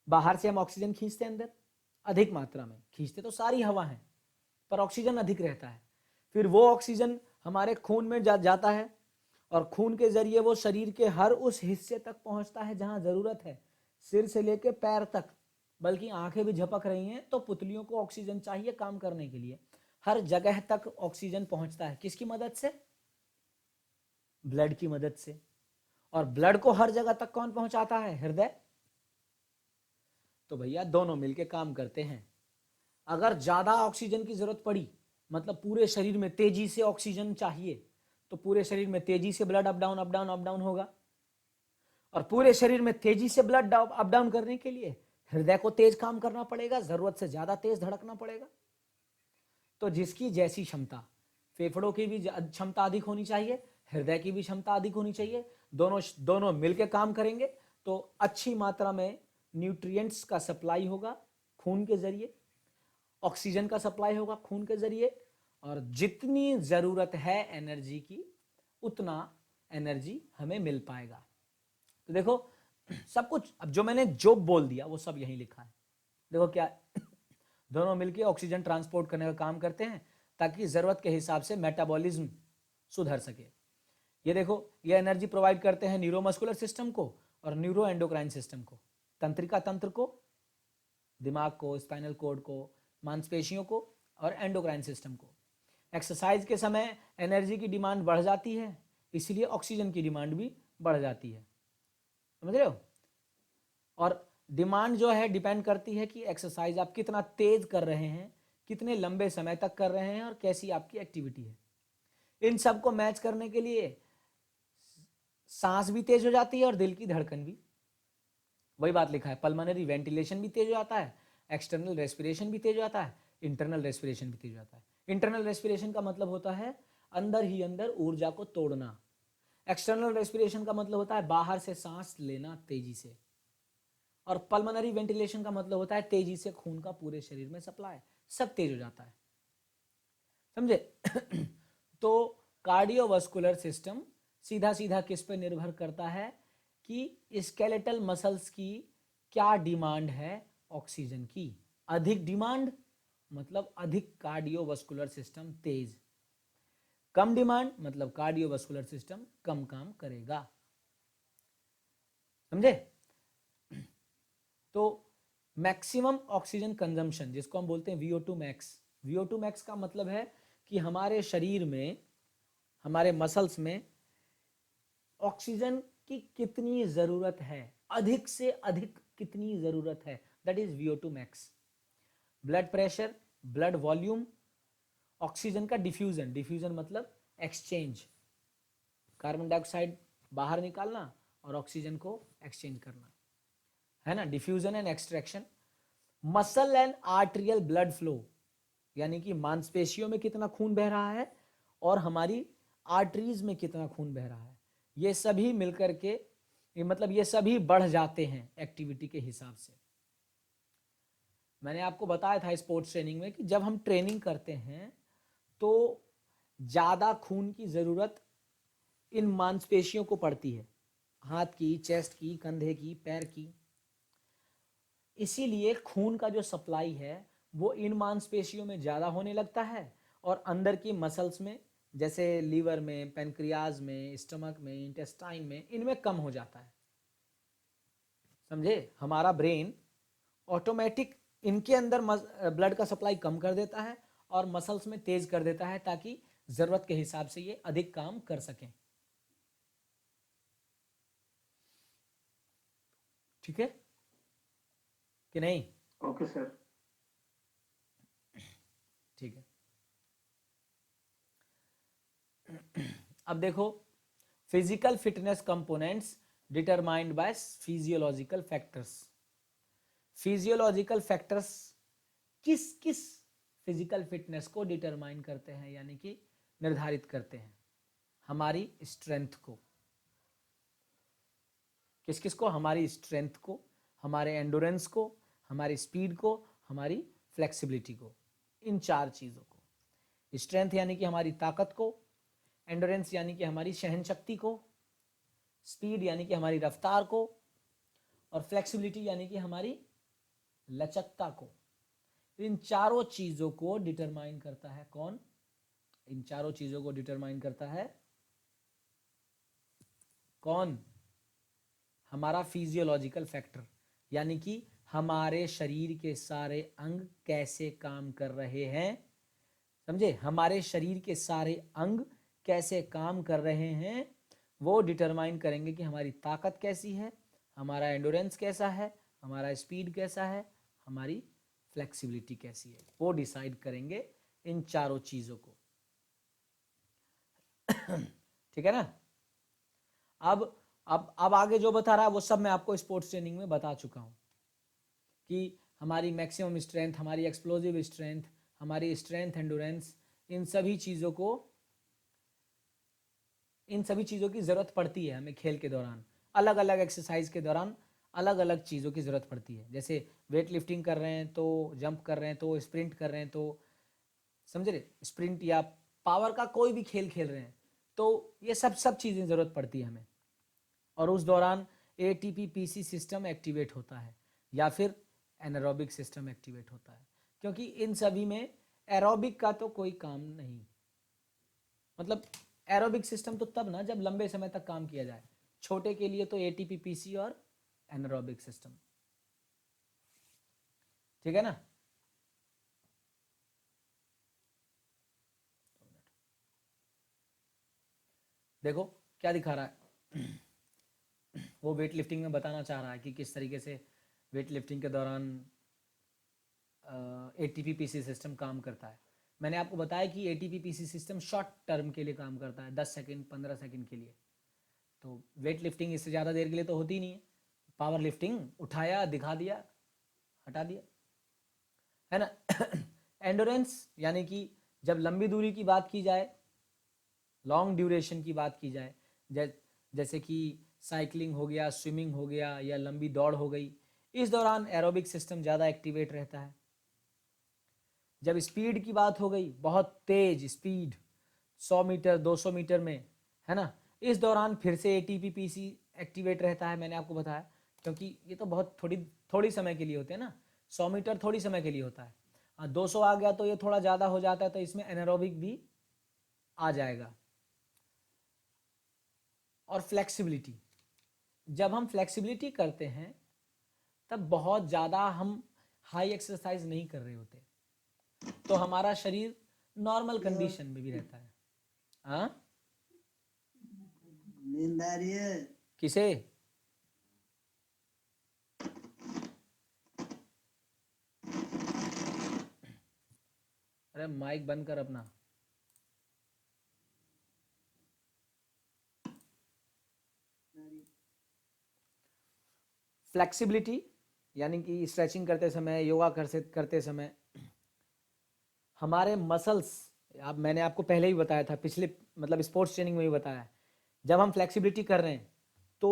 S1: बाहर से हम ऑक्सीजन खींचते हैं, अंदर अधिक मात्रा में खींचते तो सारी हवा है पर ऑक्सीजन अधिक रहता है। फिर वो ऑक्सीजन हमारे खून में जाता है और खून के जरिए वो शरीर के हर उस हिस्से तक पहुंचता है जहां जरूरत है, सिर से लेके पैर तक। बल्कि आंखें भी झपक रही हैं तो पुतलियों को ऑक्सीजन चाहिए काम करने के लिए। हर जगह तक ऑक्सीजन पहुंचता है किसकी मदद से? ब्लड की मदद से। और ब्लड को हर जगह तक कौन पहुंचाता है? हृदय। तो भैया दोनों मिलके काम करते हैं। अगर ज्यादा ऑक्सीजन की जरूरत पड़ी, मतलब पूरे शरीर में तेजी से ऑक्सीजन चाहिए, तो पूरे शरीर में तेजी से blood up down up down up down होगा। और पूरे शरीर में तेजी से ब्लड अप डाउन करने के लिए हृदय को तेज काम करना पड़ेगा, जरूरत से ज्यादा तेज धड़कना पड़ेगा। तो जिसकी जैसी क्षमता, फेफड़ों की भी क्षमता अधिक होनी चाहिए, हृदय की भी क्षमता अधिक होनी चाहिए। दोनों दोनों मिलकर काम करेंगे तो अच्छी मात्रा में न्यूट्रिएंट्स का सप्लाई होगा खून के जरिए, ऑक्सीजन का सप्लाई होगा खून के जरिए, और जितनी जरूरत है एनर्जी की उतना एनर्जी हमें मिल पाएगा। तो देखो सब कुछ अब जो मैंने जो बोल दिया वो सब यहीं लिखा है। देखो क्या दोनों मिलकर ऑक्सीजन ट्रांसपोर्ट करने का काम करते हैं ताकि जरूरत के हिसाब से मेटाबॉलिज्म सुधर सके। ये देखो ये एनर्जी प्रोवाइड करते हैं न्यूरोमस्कुलर सिस्टम को और न्यूरो एंडोक्राइन सिस्टम को, तंत्रिका तंत्र को, दिमाग को, स्पाइनल कॉर्ड को, मांसपेशियों को और एंडोक्राइन सिस्टम को। एक्सरसाइज के समय एनर्जी की डिमांड बढ़ जाती है, इसलिए ऑक्सीजन की डिमांड भी बढ़ जाती है, समझ रहे हो। और डिमांड जो है डिपेंड करती है कि एक्सरसाइज आप कितना तेज कर रहे हैं, कितने लंबे समय तक कर रहे हैं और कैसी आपकी एक्टिविटी है। इन सब को मैच करने के लिए सांस भी तेज हो जाती है और दिल की धड़कन भी। वही बात लिखा है, पल्मोनरी वेंटिलेशन भी तेज हो जाता है, एक्सटर्नल रेस्पिरेशन भी तेज हो जाता है, इंटरनल रेस्पिरेशन भी तेज हो जाता है। इंटरनल रेस्पिरेशन का मतलब होता है अंदर ही अंदर ऊर्जा को तोड़ना। एक्सटर्नल रेस्पिरेशन का मतलब होता है बाहर से सांस लेना तेजी से। और पल्मोनरी वेंटिलेशन का मतलब होता है तेजी से खून का पूरे शरीर में सप्लाई, सब तेज हो जाता है, समझे। तो कार्डियोवास्कुलर सिस्टम सीधा सीधा किस पे निर्भर करता है कि स्केलेटल मसल्स की क्या डिमांड है ऑक्सीजन की। अधिक डिमांड मतलब अधिक कार्डियोवास्कुलर सिस्टम तेज, कम डिमांड मतलब कार्डियोवास्कुलर सिस्टम कम काम करेगा, समझे। तो मैक्सिमम ऑक्सीजन कंजम्पशन जिसको हम बोलते हैं VO2 मैक्स। VO2 मैक्स का मतलब है कि हमारे शरीर में, हमारे मसल्स में ऑक्सीजन की कितनी जरूरत है, अधिक से अधिक कितनी जरूरत है, that is VO2 max. Blood pressure, blood volume, oxygen का डिफ्यूजन, डिफ्यूजन मतलब एक्सचेंज, कार्बन डाइऑक्साइड बाहर निकालना और ऑक्सीजन को एक्सचेंज करना, है ना, diffusion and extraction. Muscle and arterial blood flow, यानी कि मांसपेशियों में कितना खून बह रहा है और हमारी आर्टरीज में कितना खून बह रहा है, ये सभी मिलकर के मतलब ये सभी बढ़ जाते हैं एक्टिविटी के हिसाब से। मैंने आपको बताया था स्पोर्ट्स ट्रेनिंग में कि जब हम ट्रेनिंग करते हैं तो ज़्यादा खून की ज़रूरत इन मांसपेशियों को पड़ती है, हाथ की, चेस्ट की, कंधे की, पैर की। इसीलिए खून का जो सप्लाई है वो इन मांसपेशियों में ज़्यादा होने लगता है और अंदर की मसल्स में जैसे लीवर में, पेनक्रियाज में, स्टमक में, इंटेस्टाइन में, इनमें कम हो जाता है, समझे। हमारा ब्रेन ऑटोमेटिक इनके अंदर ब्लड का सप्लाई कम कर देता है और मसल्स में तेज कर देता है ताकि जरूरत के हिसाब से ये अधिक काम कर सकें, ठीक है कि नहीं।
S2: Okay sir.
S1: ठीक है, अब देखो physical fitness components determined by physiological factors. Physiological factors किस किस फिजिकल फिटनेस को डिटरमाइन करते हैं, यानी कि निर्धारित करते हैं? हमारी स्ट्रेंथ को, किस किस को? हमारी स्ट्रेंथ को, हमारे एंडोरेंस को, हमारी स्पीड को, हमारी फ्लेक्सिबिलिटी को। इन चार चीज़ों को, स्ट्रेंथ यानी कि हमारी ताकत को, एंडोरेंस यानी कि हमारी सहन शक्ति को, स्पीड यानी कि हमारी रफ्तार को, और फ्लेक्सिबिलिटी यानी कि हमारी लचकता को। इन चारों चीज़ों को डिटरमाइन करता है कौन? इन चारों चीज़ों को डिटरमाइन करता है कौन? हमारा फिजियोलॉजिकल फैक्टर, यानी कि हमारे शरीर के सारे अंग कैसे काम कर रहे हैं। समझे? हमारे शरीर के सारे अंग कैसे काम कर रहे हैं, वो डिटरमाइन करेंगे कि हमारी ताकत कैसी है, हमारा एंडोरेंस कैसा है, हमारा स्पीड कैसा है, हमारी फ्लेक्सिबिलिटी कैसी है। वो डिसाइड करेंगे इन चारों चीज़ों को। ठीक है ना? अब आगे जो बता रहा है वो सब मैं आपको स्पोर्ट्स ट्रेनिंग में बता चुका हूं कि हमारी मैक्सिमम स्ट्रेंथ, हमारी एक्सप्लोजिव स्ट्रेंथ, हमारी स्ट्रेंथ एंडोरेंस, इन सभी चीज़ों की ज़रूरत पड़ती है हमें खेल के दौरान। अलग अलग एक्सरसाइज के दौरान अलग अलग चीज़ों की ज़रूरत पड़ती है। जैसे वेट लिफ्टिंग कर रहे हैं तो, जंप कर रहे हैं तो, स्प्रिंट कर रहे हैं तो, समझ रहे? स्प्रिंट या पावर का कोई भी खेल खेल रहे हैं तो ये सब चीज़ें ज़रूरत पड़ती है हमें। और उस दौरान एटीपी पीसी सिस्टम एक्टिवेट होता है या फिर एनारोबिक सिस्टम एक्टिवेट होता है, क्योंकि इन सभी में एरोबिक का तो कोई काम नहीं। मतलब एरोबिक सिस्टम तो तब ना जब लंबे समय तक काम किया जाए। छोटे के लिए तो एटीपी पीसी और एनारोबिक सिस्टम। ठीक है ना? देखो क्या दिखा रहा है। वो वेट लिफ्टिंग में बताना चाह रहा है कि किस तरीके से वेट लिफ्टिंग के दौरान एटीपी पीसी सिस्टम काम करता है। मैंने आपको बताया कि ATP PC system short term के लिए काम करता है, 10 सेकंड 15 सेकंड के लिए। तो वेट लिफ्टिंग इससे ज़्यादा देर के लिए तो होती नहीं है। पावर लिफ्टिंग उठाया, दिखा दिया, हटा दिया, है ना? एंडोरेंस यानी कि जब लंबी दूरी की बात की जाए, लॉन्ग ड्यूरेशन की बात की जाए, जैसे कि साइकिलिंग हो गया, स्विमिंग हो गया, या लंबी दौड़ हो गई, इस दौरान एरोबिक सिस्टम ज़्यादा एक्टिवेट रहता है। जब स्पीड की बात हो गई, बहुत तेज स्पीड 100 मीटर 200 मीटर में, है ना, इस दौरान फिर से एटीपी पीसी एक्टिवेट रहता है। मैंने आपको बताया, क्योंकि ये तो बहुत थोड़ी समय के लिए होते हैं ना। 100 मीटर थोड़ी समय के लिए होता है, 200 आ गया तो ये थोड़ा ज़्यादा हो जाता है, तो इसमें एनारोबिक भी आ जाएगा। और फ्लेक्सिबिलिटी, जब हम फ्लेक्सिबिलिटी करते हैं तब बहुत ज़्यादा हम हाई एक्सरसाइज नहीं कर रहे होते, तो हमारा शरीर नॉर्मल कंडीशन में भी रहता है। हाँ,
S2: नींद आ रही है?
S1: किसे? अरे माइक बंद कर अपना। फ्लेक्सिबिलिटी यानी कि स्ट्रेचिंग करते समय, योगा करते समय हमारे मसल्स, अब मैंने आपको पहले ही बताया था, पिछले मतलब स्पोर्ट्स ट्रेनिंग में भी बताया, जब हम फ्लेक्सिबिलिटी कर रहे हैं तो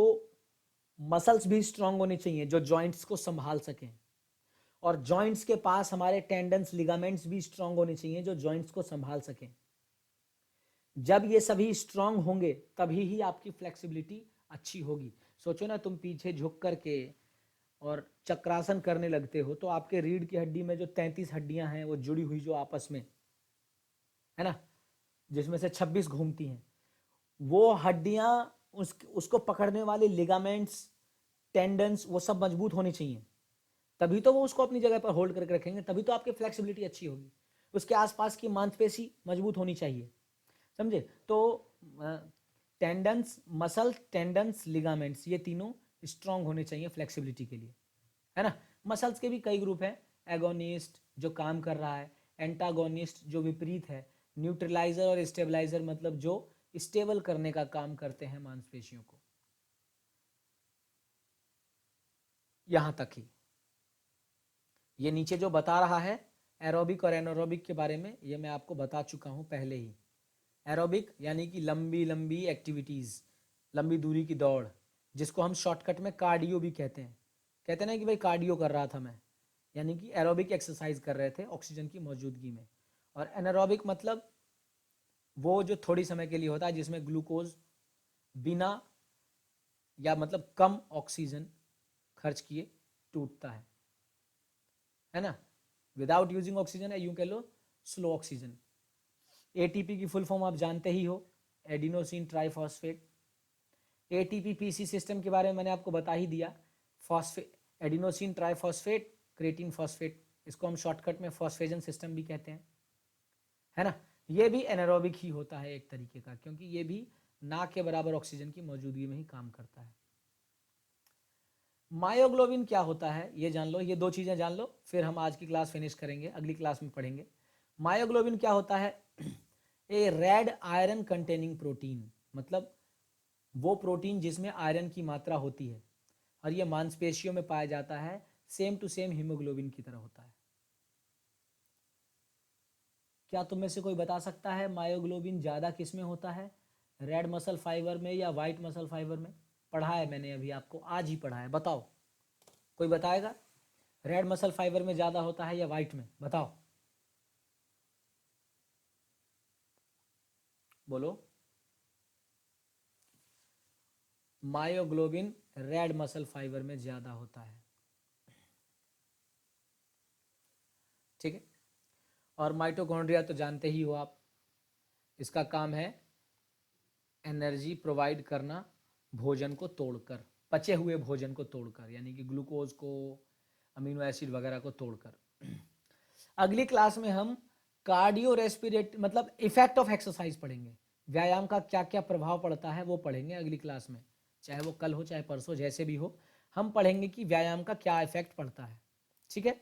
S1: मसल्स भी स्ट्रांग होने चाहिए जो जॉइंट्स को संभाल सकें, और जॉइंट्स के पास हमारे टेंडन्स, लिगामेंट्स भी स्ट्रांग होने चाहिए जो जॉइंट्स को संभाल सकें। जब ये सभी स्ट्रांग होंगे तभी ही आपकी फ्लेक्सिबिलिटी अच्छी होगी। सोचो ना, तुम पीछे झुक करके और चक्रासन करने लगते हो तो आपके रीढ़ की हड्डी में जो 33 हड्डियां हैं वो जुड़ी हुई जो आपस में, है ना, जिसमें से 26 घूमती हैं, वो हड्डियां, उसको पकड़ने वाले लिगामेंट्स, टेंडन्स, वो सब मजबूत होने चाहिए। तभी तो वो उसको अपनी जगह पर होल्ड करके रखेंगे, तभी तो आपकी फ्लेक्सिबिलिटी अच्छी होगी। उसके आसपास की मांसपेशी मजबूत होनी चाहिए, समझे? तो टेंडन्स, मसल, टेंडन्स, लिगामेंट्स, ये तीनों स्ट्रांग होने चाहिए फ्लेक्सिबिलिटी के लिए, है ना? मसल्स के भी कई ग्रुप हैं, एगोनिस्ट जो काम कर रहा है, एंटागोनिस्ट जो विपरीत है, न्यूट्रलाइजर और स्टेबलाइजर मतलब जो स्टेबल करने का काम करते हैं मांसपेशियों को। यहां तक ही ये नीचे जो बता रहा है एरोबिक और एनारोबिक के बारे में, ये मैं आपको बता चुका हूँ पहले ही। एरोबिक यानी कि लंबी लंबी एक्टिविटीज़, लंबी दूरी की दौड़, जिसको हम शॉर्टकट में कार्डियो भी कहते हैं। कहते हैं ना कि भाई कार्डियो कर रहा था मैं, यानी कि एरोबिक एक्सरसाइज कर रहे थे ऑक्सीजन की मौजूदगी में। और एनारोबिक मतलब वो जो थोड़ी समय के लिए होता है, जिसमें ग्लूकोज बिना या मतलब कम ऑक्सीजन खर्च किए टूटता है ना, विदाउट यूजिंग ऑक्सीजन, है यूं कह लो स्लो ऑक्सीजन। एटीपी की फुल फॉर्म आप जानते ही हो, adenosine triphosphate. ATP PC system के बारे में मैंने आपको बता ही दिया। Phosphate, adenosine triphosphate, creatine phosphate, इसको हम शॉर्टकट में फॉस्फेजन सिस्टम भी कहते हैं, है ना। ये भी एनारोबिक ही होता है एक तरीके का, क्योंकि ये भी ना के बराबर ऑक्सीजन की मौजूदगी में ही काम करता है। मायोग्लोबिन क्या होता है ये जान लो, ये दो चीजें जान लो, फिर हम आज की क्लास फिनिश करेंगे, अगली क्लास में पढ़ेंगे। मायोग्लोबिन क्या होता है? ए रेड आयरन कंटेनिंग प्रोटीन, मतलब वो प्रोटीन जिसमें आयरन की मात्रा होती है, और ये मांसपेशियों में पाया जाता है, सेम टू सेम हीमोग्लोबिन की तरह होता है। क्या तुम में से कोई बता सकता है मायोग्लोबिन ज़्यादा किस में होता है, रेड मसल फाइबर में या वाइट मसल फाइबर में? पढ़ा है मैंने अभी आपको, आज ही पढ़ा है, बताओ कोई बताएगा? रेड मसल फाइबर में ज़्यादा होता है या वाइट में, बताओ बोलो। मायोग्लोबिन रेड मसल फाइबर में ज़्यादा होता है, ठीक है। और माइटोकॉन्ड्रिया तो जानते ही हो आप, इसका काम है एनर्जी प्रोवाइड करना भोजन को तोड़कर, पचे हुए भोजन को तोड़कर, यानी कि ग्लूकोज को, अमीनो एसिड वगैरह को तोड़कर। अगली क्लास में हम कार्डियो रेस्पिरेट मतलब इफेक्ट ऑफ एक्सरसाइज पढ़ेंगे, व्यायाम का क्या क्या प्रभाव पड़ता है वो पढ़ेंगे अगली क्लास में, चाहे वो कल हो चाहे परसों, जैसे भी हो हम पढ़ेंगे कि व्यायाम का क्या इफेक्ट पड़ता है, ठीक है।